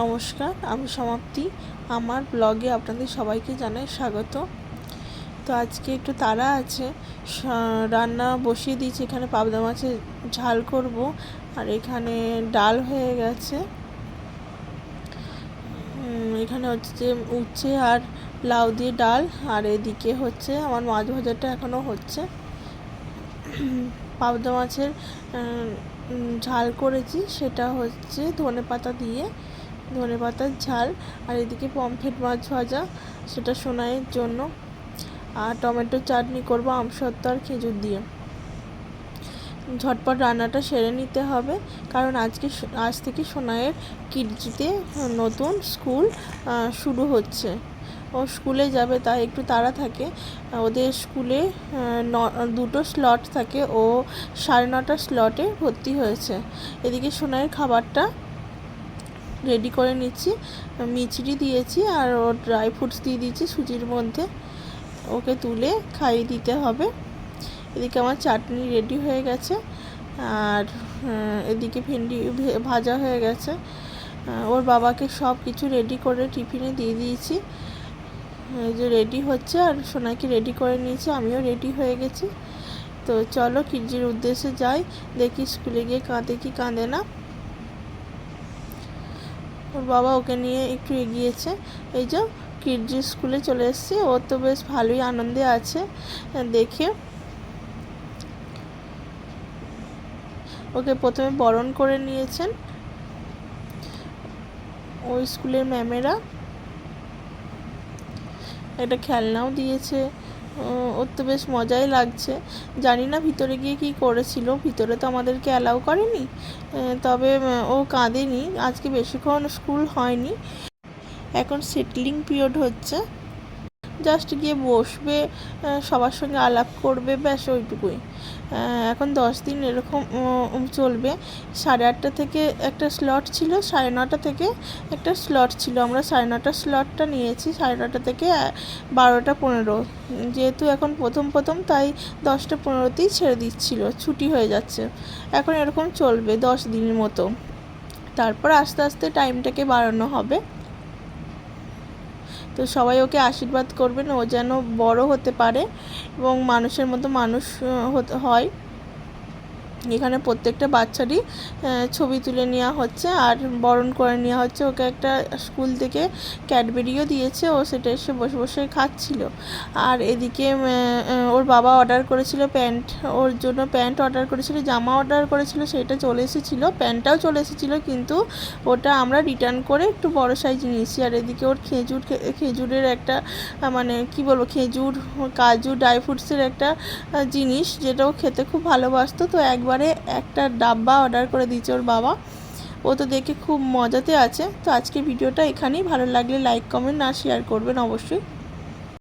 নমস্কার, আমি সমাপ্তি। আমার ব্লগে আপনাদের সবাইকে জানাই স্বাগত। তো আজকে একটু তাড়া আছে, রান্না বসিয়ে দিয়েছি। এখানে পাবদা মাছের ঝাল করব, আর এখানে ডাল হয়ে গেছে। এখানে হচ্ছে যে উচ্ছে আর লাউ দিয়ে ডাল, আর এদিকে হচ্ছে আমার মাছ ভাজাটা এখনও হচ্ছে। পাবদা মাছের ঝাল করেছি, সেটা হচ্ছে ধনেপাতার ঝাল। আর এদিকে পমফ্রেট মাছ ভাজা, সেটা সোনাইয়ের জন্য। আর টমেটো চাটনি করবো আমসত্ত্ব আর খেজুর দিয়ে। ঝটপট রান্নাটা সেরে নিতে হবে, কারণ আজ থেকে সোনাইয়ের কিডজিতে নতুন স্কুল শুরু হচ্ছে। ও স্কুলে যাবে, তাই একটু তাড়া থাকে। ওদের স্কুলে 2টো স্লট থাকে, ও 9:30 স্লটে ভর্তি হয়েছে। এদিকে সোনাইয়ের খাবারটা রেডি করে নিচ্ছি। মিচড়ি দিয়েছি আর ও ড্রাই ফ্রুটস দিয়ে দিয়েছি সুজির মধ্যে। ওকে তুলে খাইয়ে দিতে হবে। এদিকে আমার চাটনি রেডি হয়ে গেছে, আর এদিকে ভেন্ডি ভাজা হয়ে গেছে। ওর বাবাকে সব কিছু রেডি করে টিফিনে দিয়ে দিয়েছি। এই যে রেডি হচ্ছে, আর সোনাইকে রেডি করে নিয়েছি, আমিও রেডি হয়ে গেছি। তো চলো কিডজির উদ্দেশ্যে যাই, দেখি স্কুলে গিয়ে কাঁদে কি কাঁদে না। ওর বাবা ওকে নিয়ে একটু এগিয়েছে। এই যে কিডজি স্কুলে চলে এসেছি। ও তো বেশ ভালোই আনন্দে আছে দেখে। ওকে প্রথমে বরণ করে নিয়েছেন ওই স্কুলের ম্যামেরা। একটা খেলনাও দিয়েছে। ওর তো বেশ মজাই লাগছে। জানি না ভিতরে গিয়ে কি করেছিল, ভিতরে তো আমাদেরকে অ্যালাউ করেনি। তবে ও কাঁদেনি। আজকে বেশিক্ষণ স্কুল হয়নি, এখন সেটলিং পিরিয়ড হচ্ছে। জাস্ট গিয়ে বসবে, সবার সঙ্গে আলাপ করবে, ব্যাস ওইটুকুই। এখন 10 দিন এরকম চলবে। 8:30 থেকে একটা স্লট ছিল, 9:30 থেকে একটা স্লট ছিল। আমরা 9:30 স্লটটা নিয়েছি, 9:30 থেকে 12:15। যেহেতু এখন প্রথম তাই 10:15তেই ছেড়ে দিচ্ছিল, ছুটি হয়ে যাচ্ছে। এখন এরকম চলবে 10 দিনের মতো। তারপর আস্তে আস্তে টাইমটাকে বাড়ানো হবে। তো সবাই ওকে আশীর্বাদ করবেন, ও যেন বড় হতে পারে এবং মানুষের মতো মানুষ হয়। এখানে প্রত্যেকটা বাচ্চারই ছবি তুলে নেওয়া হচ্ছে আর বরণ করে নেওয়া হচ্ছে। ওকে একটা স্কুল থেকে ক্যাডবেরিও দিয়েছে, ও সেটা এসে বসে বসে খাচ্ছিল। আর এদিকে ওর বাবা অর্ডার করেছিল প্যান্ট, ওর জন্য প্যান্ট অর্ডার করেছিল, জামা অর্ডার করেছিল, সেটা চলে এসেছিলো। প্যান্টটাও চলে এসেছিলো, কিন্তু ওটা আমরা রিটার্ন করে একটু বড় সাইজ নিয়েছি। আর এদিকে ওর খেজুরের একটা মানে কি বলবো, খেজুর, কাজু, ড্রাই ফ্রুটসের একটা জিনিস, যেটা ও খেতে খুব ভালোবাসতো। তো একবারে একটা ডাব্বা অর্ডার করে দিয়েছে ওর বাবা। ও তো দেখে খুব মজাতে আছে। তো আজকে ভিডিওটা এখানেই। ভালো লাগলে লাইক, কমেন্ট আর শেয়ার করবেন অবশ্যই।